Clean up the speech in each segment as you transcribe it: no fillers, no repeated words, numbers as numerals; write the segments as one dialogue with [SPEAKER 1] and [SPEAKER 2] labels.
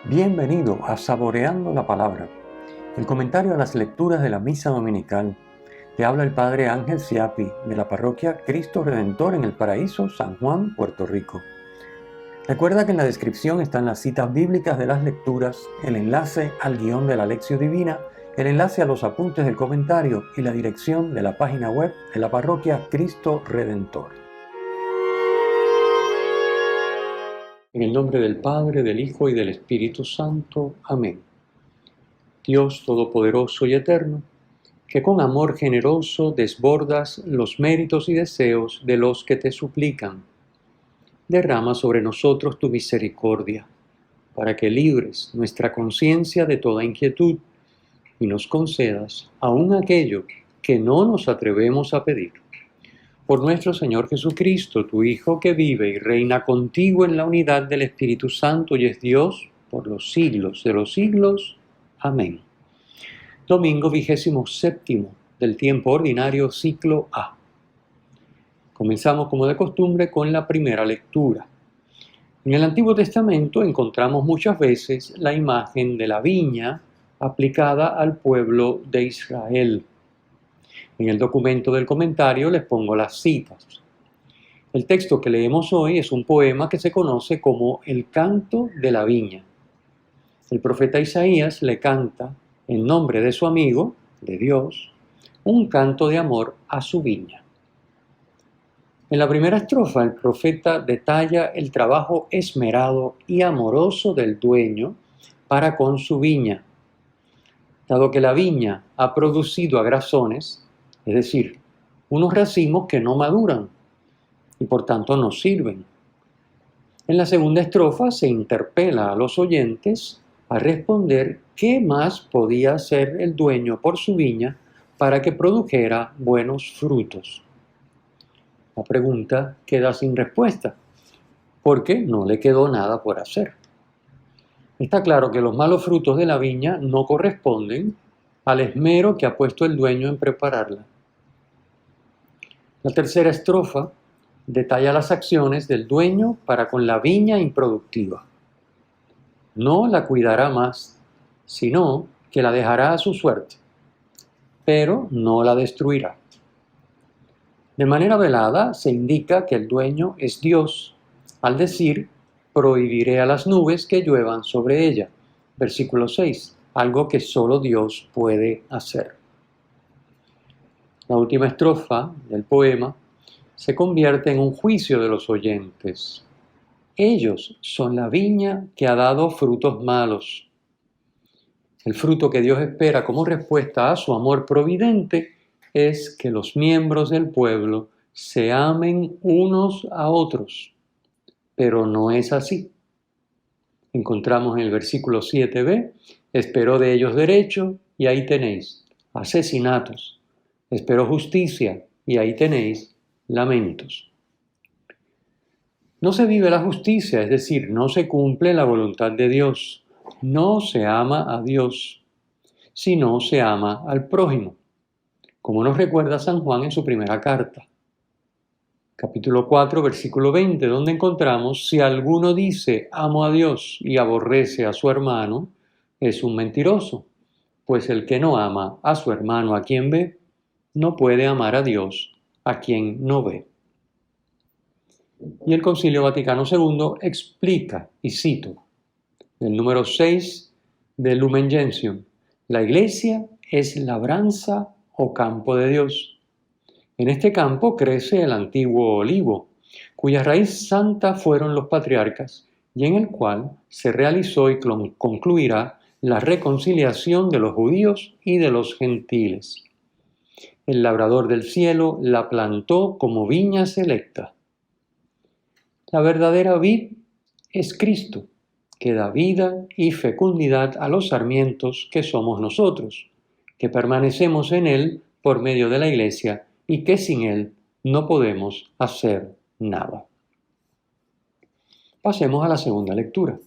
[SPEAKER 1] Bienvenido a Saboreando la Palabra, el comentario a las lecturas de la Misa Dominical. Te habla el Padre Ángel Siapi, de la parroquia Cristo Redentor en el Paraíso, San Juan, Puerto Rico. Recuerda que en la descripción están las citas bíblicas de las lecturas, el enlace al guión de la Lección Divina, el enlace a los apuntes del comentario y la dirección de la página web de la parroquia Cristo Redentor. En el nombre del Padre, del Hijo y del Espíritu Santo. Amén. Dios Todopoderoso y Eterno, que con amor generoso desbordas los méritos y deseos de los que te suplican, derrama sobre nosotros tu misericordia, para que libres nuestra conciencia de toda inquietud y nos concedas aún aquello que no nos atrevemos a pedir. Por nuestro Señor Jesucristo, tu Hijo, que vive y reina contigo en la unidad del Espíritu Santo y es Dios por los siglos de los siglos. Amén. Domingo 27 del tiempo ordinario, ciclo A. Comenzamos como de costumbre con la primera lectura. En el Antiguo Testamento encontramos muchas veces la imagen de la viña aplicada al pueblo de Israel. En el documento del comentario les pongo las citas. El texto que leemos hoy es un poema que se conoce como el Canto de la Viña. El profeta Isaías le canta, en nombre de su amigo, de Dios, un canto de amor a su viña. En la primera estrofa, el profeta detalla el trabajo esmerado y amoroso del dueño para con su viña. Dado que la viña ha producido agrazones, es decir, unos racimos que no maduran y por tanto no sirven. En la segunda estrofa se interpela a los oyentes a responder qué más podía hacer el dueño por su viña para que produjera buenos frutos. La pregunta queda sin respuesta, porque no le quedó nada por hacer. Está claro que los malos frutos de la viña no corresponden al esmero que ha puesto el dueño en prepararla. La tercera estrofa detalla las acciones del dueño para con la viña improductiva. No la cuidará más, sino que la dejará a su suerte, pero no la destruirá. De manera velada se indica que el dueño es Dios, al decir, prohibiré a las nubes que lluevan sobre ella. Versículo 6, algo que solo Dios puede hacer. La última estrofa del poema se convierte en un juicio de los oyentes. Ellos son la viña que ha dado frutos malos. El fruto que Dios espera como respuesta a su amor providente es que los miembros del pueblo se amen unos a otros. Pero no es así. Encontramos en el versículo 7b, esperó de ellos derecho y ahí tenéis asesinatos. Esperó justicia y ahí tenéis lamentos. No se vive la justicia, es decir, no se cumple la voluntad de Dios. No se ama a Dios, sino se ama al prójimo, como nos recuerda San Juan en su primera carta. Capítulo 4, versículo 20, donde encontramos, si alguno dice, amo a Dios y aborrece a su hermano, es un mentiroso, pues el que no ama a su hermano a quien ve, no puede amar a Dios a quien no ve. Y el Concilio Vaticano II explica, y cito, el número 6 del Lumen Gentium, la Iglesia es labranza o campo de Dios. En este campo crece el antiguo olivo, cuya raíz santa fueron los patriarcas, y en el cual se realizó y concluirá la reconciliación de los judíos y de los gentiles. El labrador del cielo la plantó como viña selecta. La verdadera vid es Cristo, que da vida y fecundidad a los sarmientos que somos nosotros, que permanecemos en Él por medio de la Iglesia y que sin Él no podemos hacer nada. Pasemos a la segunda lectura.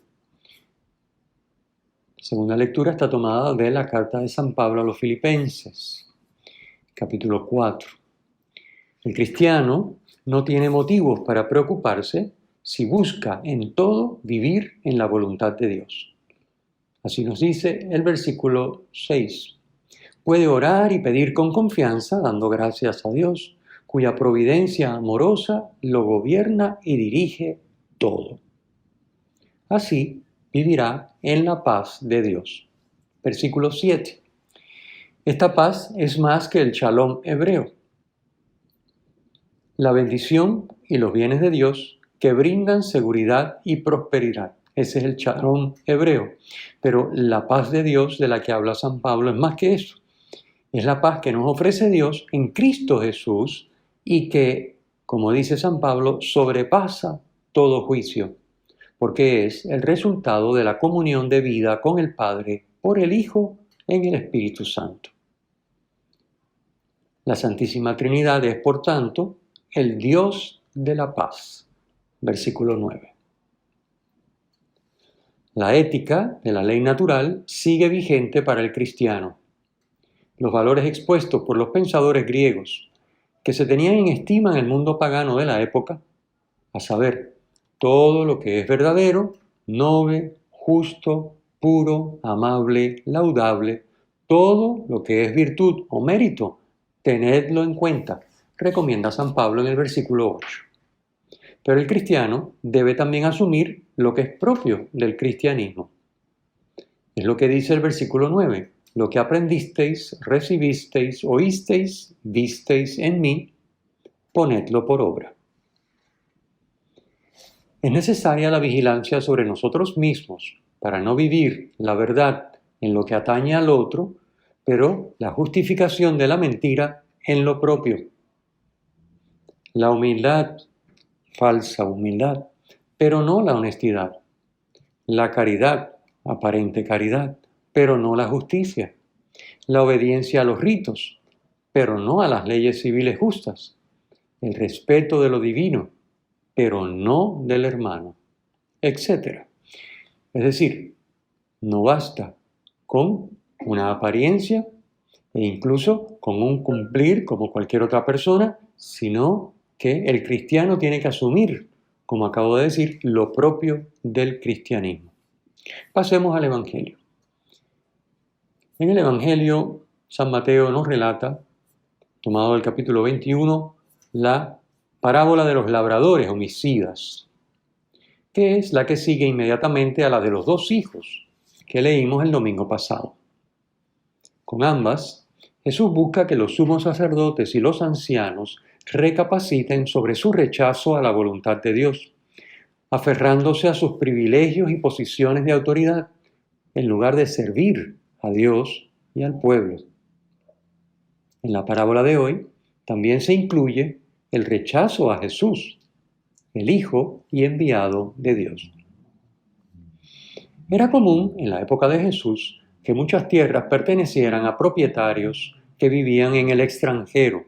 [SPEAKER 1] La segunda lectura está tomada de la carta de San Pablo a los Filipenses, capítulo 4. El cristiano no tiene motivos para preocuparse si busca en todo vivir en la voluntad de Dios. Así nos dice el versículo 6. Puede orar y pedir con confianza, dando gracias a Dios, cuya providencia amorosa lo gobierna y dirige todo. Así vivirá en la paz de Dios. Versículo 7. Esta paz es más que el shalom hebreo. La bendición y los bienes de Dios que brindan seguridad y prosperidad. Ese es el shalom hebreo. Pero la paz de Dios de la que habla San Pablo es más que eso. Es la paz que nos ofrece Dios en Cristo Jesús y que, como dice San Pablo, sobrepasa todo juicio, porque es el resultado de la comunión de vida con el Padre por el Hijo en el Espíritu Santo. La Santísima Trinidad es, por tanto, el Dios de la paz. Versículo 9. La ética de la ley natural sigue vigente para el cristiano. Los valores expuestos por los pensadores griegos que se tenían en estima en el mundo pagano de la época, a saber, todo lo que es verdadero, noble, justo, puro, amable, laudable, todo lo que es virtud o mérito, tenedlo en cuenta, recomienda San Pablo en el versículo 8. Pero el cristiano debe también asumir lo que es propio del cristianismo. Es lo que dice el versículo 9. Lo que aprendisteis, recibisteis, oísteis, visteis en mí, ponedlo por obra. Es necesaria la vigilancia sobre nosotros mismos para no vivir la verdad en lo que atañe al otro, pero la justificación de la mentira en lo propio. La humildad, falsa humildad, pero no la honestidad. La caridad, aparente caridad, pero no la justicia. La obediencia a los ritos, pero no a las leyes civiles justas. El respeto de lo divino, pero no del hermano, etc. Es decir, no basta con una apariencia e incluso con un cumplir como cualquier otra persona, sino que el cristiano tiene que asumir, como acabo de decir, lo propio del cristianismo. Pasemos al Evangelio. En el Evangelio, San Mateo nos relata, tomado del capítulo 21, la parábola de los labradores homicidas, que es la que sigue inmediatamente a la de los dos hijos que leímos el domingo pasado. Con ambas, Jesús busca que los sumos sacerdotes y los ancianos recapaciten sobre su rechazo a la voluntad de Dios, aferrándose a sus privilegios y posiciones de autoridad, en lugar de servir a Dios y al pueblo. En la parábola de hoy también se incluye el rechazo a Jesús, el Hijo y enviado de Dios. Era común en la época de Jesús que muchas tierras pertenecieran a propietarios que vivían en el extranjero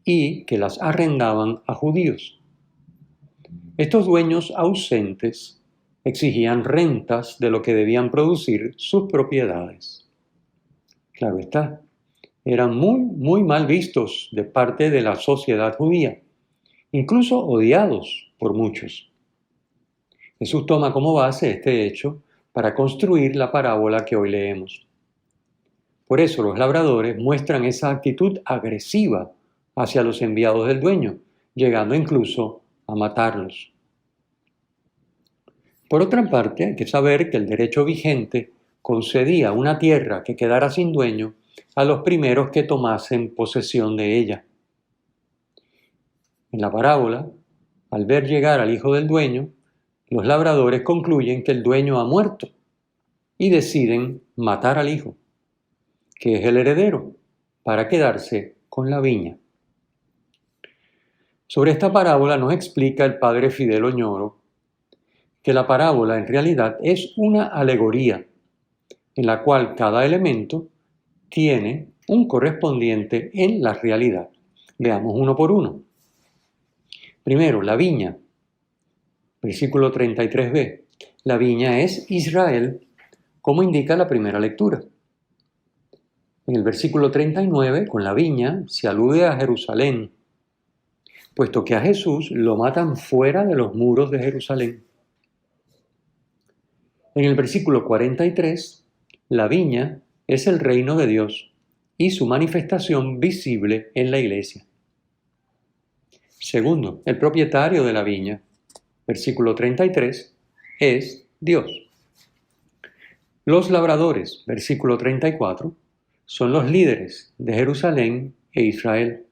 [SPEAKER 1] y que las arrendaban a judíos. Estos dueños ausentes exigían rentas de lo que debían producir sus propiedades. Claro está, eran muy mal vistos de parte de la sociedad judía, incluso odiados por muchos. Jesús toma como base este hecho para construir la parábola que hoy leemos. Por eso los labradores muestran esa actitud agresiva hacia los enviados del dueño, llegando incluso a matarlos. Por otra parte, hay que saber que el derecho vigente concedía una tierra que quedara sin dueño a los primeros que tomasen posesión de ella. En la parábola, al ver llegar al hijo del dueño, los labradores concluyen que el dueño ha muerto y deciden matar al hijo, que es el heredero, para quedarse con la viña. Sobre esta parábola nos explica el padre Fidel Oñoro que la parábola en realidad es una alegoría en la cual cada elemento tiene un correspondiente en la realidad. Veamos uno por uno. Primero, la viña. Versículo 33b. La viña es Israel, como indica la primera lectura. En el versículo 39, con la viña, se alude a Jerusalén, puesto que a Jesús lo matan fuera de los muros de Jerusalén. En el versículo 43, la viña es el reino de Dios y su manifestación visible en la iglesia. Segundo, el propietario de la viña, versículo 33, es Dios. Los labradores, versículo 34, son los líderes de Jerusalén e Israel.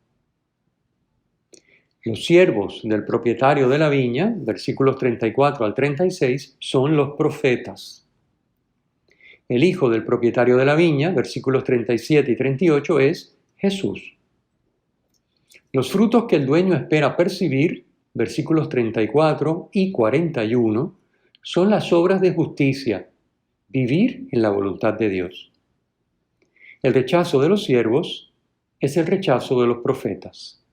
[SPEAKER 1] Los siervos del propietario de la viña, versículos 34 al 36, son los profetas. El hijo del propietario de la viña, versículos 37 y 38, es Jesús. Los frutos que el dueño espera percibir, versículos 34 y 41, son las obras de justicia, vivir en la voluntad de Dios. El rechazo de los siervos es el rechazo de los profetas.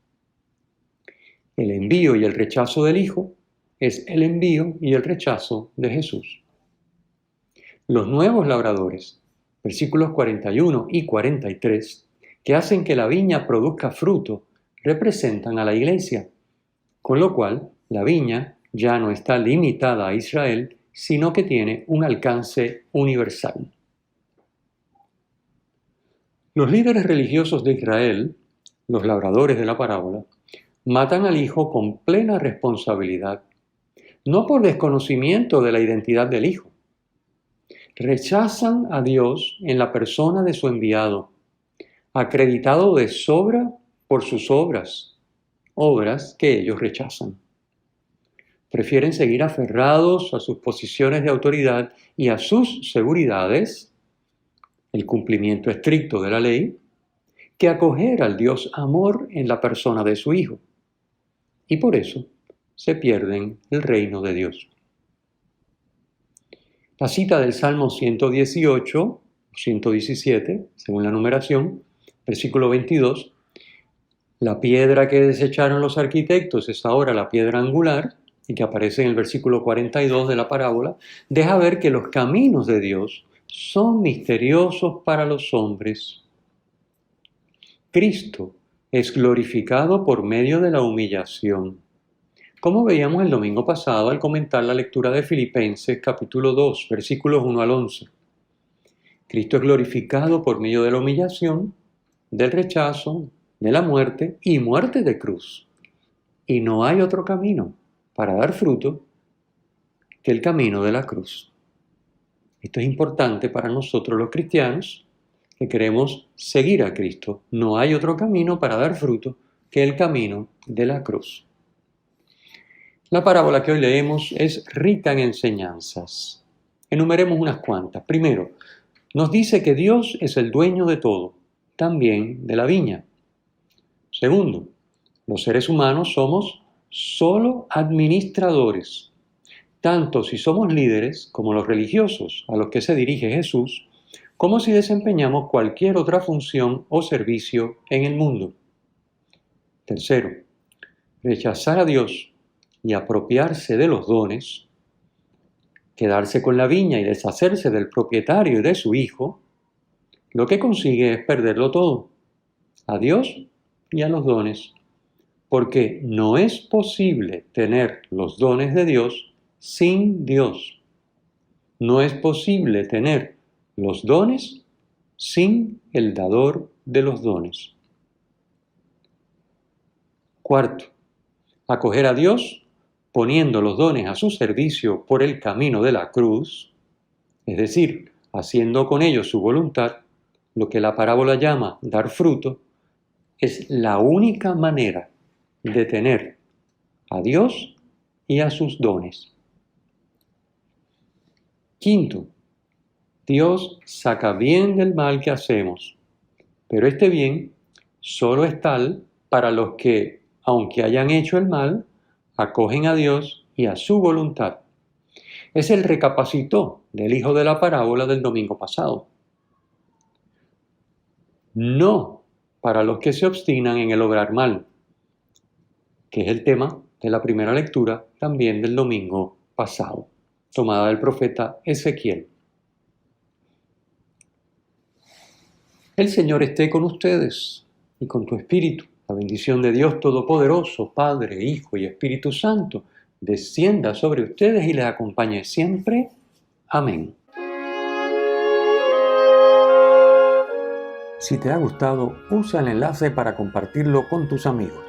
[SPEAKER 1] El envío y el rechazo del Hijo es el envío y el rechazo de Jesús. Los nuevos labradores, versículos 41 y 43, que hacen que la viña produzca fruto, representan a la iglesia, con lo cual la viña ya no está limitada a Israel, sino que tiene un alcance universal. Los líderes religiosos de Israel, los labradores de la parábola, matan al Hijo con plena responsabilidad, no por desconocimiento de la identidad del Hijo. Rechazan a Dios en la persona de su enviado, acreditado de sobra por sus obras, obras que ellos rechazan. Prefieren seguir aferrados a sus posiciones de autoridad y a sus seguridades, el cumplimiento estricto de la ley, que acoger al Dios amor en la persona de su Hijo. Y por eso se pierden el reino de Dios. La cita del Salmo 118, 117, según la numeración, versículo 22, la piedra que desecharon los arquitectos es ahora la piedra angular, y que aparece en el versículo 42 de la parábola, deja ver que los caminos de Dios son misteriosos para los hombres. Cristo es glorificado por medio de la humillación. Como veíamos el domingo pasado al comentar la lectura de Filipenses capítulo 2, versículos 1 al 11. Cristo es glorificado por medio de la humillación, del rechazo, de la muerte y muerte de cruz. Y no hay otro camino para dar fruto que el camino de la cruz. Esto es importante para nosotros los cristianos que queremos seguir a Cristo. No hay otro camino para dar fruto que el camino de la cruz. La parábola que hoy leemos es rica en enseñanzas. Enumeremos unas cuantas. Primero, nos dice que Dios es el dueño de todo, también de la viña. Segundo, los seres humanos somos solo administradores, tanto si somos líderes como los religiosos a los que se dirige Jesús, como si desempeñamos cualquier otra función o servicio en el mundo. Tercero, rechazar a Dios y apropiarse de los dones, quedarse con la viña y deshacerse del propietario y de su hijo, lo que consigue es perderlo todo, a Dios y a los dones, porque no es posible tener los dones de Dios sin Dios. No es posible tener los dones sin el dador de los dones. Cuarto, acoger a Dios poniendo los dones a su servicio por el camino de la cruz, es decir, haciendo con ellos su voluntad, lo que la parábola llama dar fruto, es la única manera de tener a Dios y a sus dones. Quinto, Dios saca bien del mal que hacemos, pero este bien solo es tal para los que, aunque hayan hecho el mal, acogen a Dios y a su voluntad. Es el recapacitó del hijo de la parábola del domingo pasado. No para los que se obstinan en el obrar mal, que es el tema de la primera lectura también del domingo pasado, tomada del profeta Ezequiel. El Señor esté con ustedes y con tu espíritu. La bendición de Dios Todopoderoso, Padre, Hijo y Espíritu Santo, descienda sobre ustedes y les acompañe siempre. Amén. Si te ha gustado, usa el enlace para compartirlo con tus amigos.